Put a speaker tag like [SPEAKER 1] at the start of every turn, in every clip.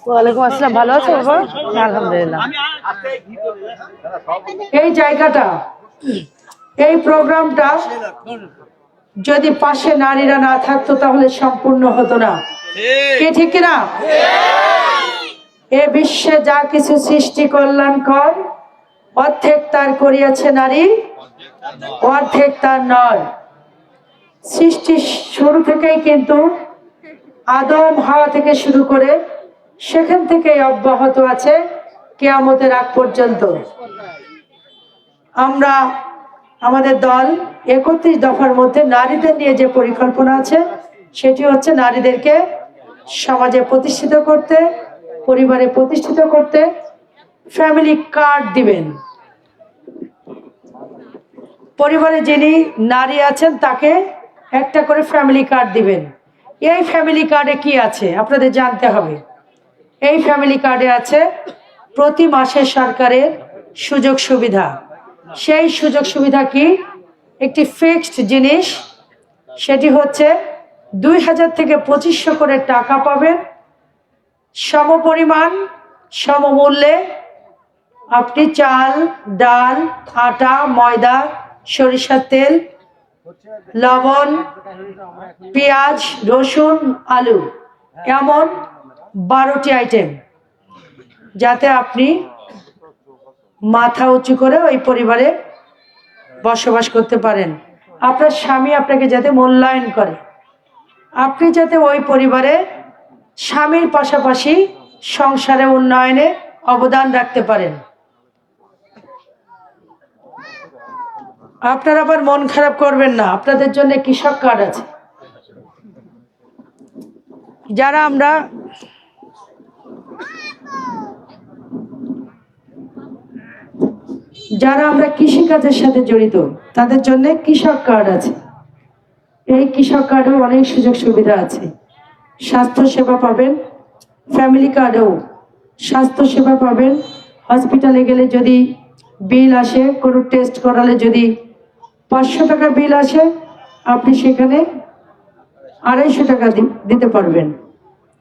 [SPEAKER 1] ওয়ালাইকুম আসসালাম। ভালো আছো বাবা? আলহামদুলিল্লাহ। এই জায়গাটা, এই প্রোগ্রামটা যদি পাশে নারীরা না থাকতো তাহলে সম্পূর্ণ হতো না। কি ঠিক কিনা? এ বিশ্বে যা কিছু সৃষ্টি কল্যাণকর, অর্ধেক তার করিয়াছে নারী, অর্ধেক তার নয়। সৃষ্টির শুরু থেকেই কিন্তু আদম হাওয়া থেকে শুরু করে সেখান থেকেই অব্যাহত আছে কিয়ামতের আগ পর্যন্ত। আমরা আমাদের দল 31 দফার মধ্যে নারীদের নিয়ে যে পরিকল্পনা আছে সেটি হচ্ছে নারীদেরকে সমাজে প্রতিষ্ঠিত করতে, পরিবারে প্রতিষ্ঠিত করতে ফ্যামিলি কার্ড দিবেন। পরিবারে যিনি নারী আছেন তাকে একটা করে ফ্যামিলি কার্ড দিবেন। এই ফ্যামিলি কার্ডে কি আছে আপনাদের জানতে হবে। এই ফ্যামিলি কার্ডে আছে প্রতি মাসে সরকারের সুযোগ সুবিধা। সেই সুযোগ সুবিধা কি? একটি ফিক্সড জিনিস, সেটি হচ্ছে 2000 থেকে 2500 করে টাকা পাবেন। সমপরিমাণ সমমূল্যে আপনি চাল, ডাল, আটা, ময়দা, সরিষার তেল, লবণ, পেঁয়াজ, রসুন, আলু, এমন 12টি আইটেম, যাতে আপনি মাথা উঁচু করে ওই পরিবারে বসবাস করতে পারেন। আপনার স্বামী আপনাকে যাতে মূল্যায়ন করে, আপনি যাতে ওই পরিবারে স্বামীর পাশাপাশি সংসারে উন্নয়নে অবদান রাখতে পারেন। আপনারা আবার মন খারাপ করবেন না, আপনাদের জন্য কৃষক কার্ড আছে। যারা আমরা কৃষিকাজের সাথে জড়িত তাদের জন্য কৃষক কার্ড আছে। এই কৃষক কার্ডেও অনেক সুযোগ সুবিধা আছে। স্বাস্থ্য সেবা পাবেন, ফ্যামিলি কার্ডেও স্বাস্থ্য সেবা পাবেন। হসপিটালে গেলে যদি বিল আসে, কোনো টেস্ট করালে যদি 500 টাকা বিল আসে, আপনি সেখানে 250 টাকা দিতে পারবেন।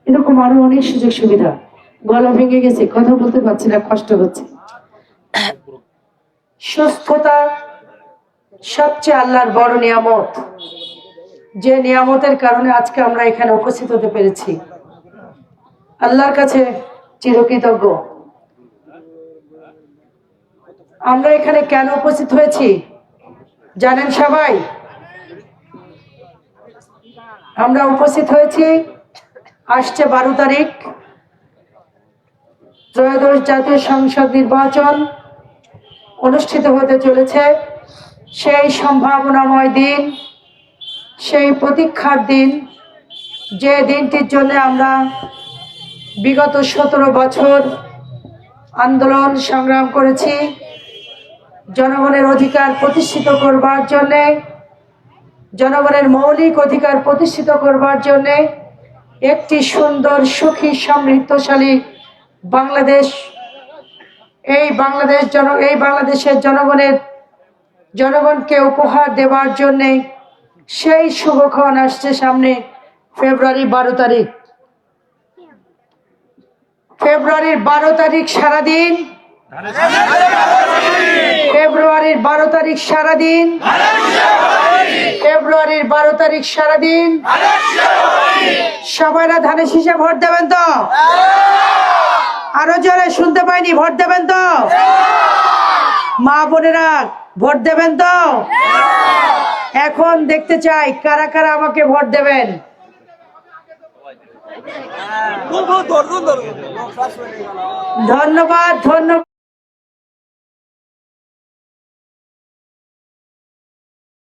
[SPEAKER 1] এরকম আরো অনেক সুযোগ সুবিধা। গলা ভেঙে গেছে, কথা বলতে পারছি না, কষ্ট হচ্ছে। সুস্থতা সবচেয়ে আল্লাহর বড় নিয়ামত, যে নিয়ামতের কারণে আজকে আমরা এখানে উপস্থিত হতে পেরেছি। আল্লাহর কাছে চিরকৃতজ্ঞ। আমরা এখানে কেন উপস্থিত হয়েছি জানেন সবাই? আমরা উপস্থিত হয়েছি আসছে 12 তারিখ ত্রয়োদশ জাতীয় সংসদ নির্বাচন অনুষ্ঠিত হতে চলেছে। সেই সম্ভাবনাময় দিন, সেই প্রতীক্ষার দিন, যে দিনটির জন্য আমরা বিগত 17 বছর আন্দোলন সংগ্রাম করেছি, জনগণের অধিকার প্রতিষ্ঠিত করবার জন্যে, জনগণের মৌলিক অধিকার প্রতিষ্ঠিত করবার জন্যে একটি সুন্দর, সুখী, সমৃদ্ধশালী বাংলাদেশ, এই বাংলাদেশের জনগণকে উপহার দেওয়ার জন্যে সেই শুভক্ষণ আসছে সামনে। ফেব্রুয়ারির 12 তারিখ, ফেব্রুয়ারির 12 তারিখ সারাদিন, ফেব্রুয়ারির 12 তারিখ সারাদিন, ফেব্রুয়ারির 12 তারিখ সারাদিন। সবাইরা ধানের শীষে ভোট দেবেন তো? আরো জোরে শুনতে পাইনি, ভোট দেবেন তো? মা বোনেরা ভোট দেবেন তো? এখন দেখতে চাই কারা কারা আমাকে ভোট দেবেন। ধন্যবাদ, ধন্যবাদ।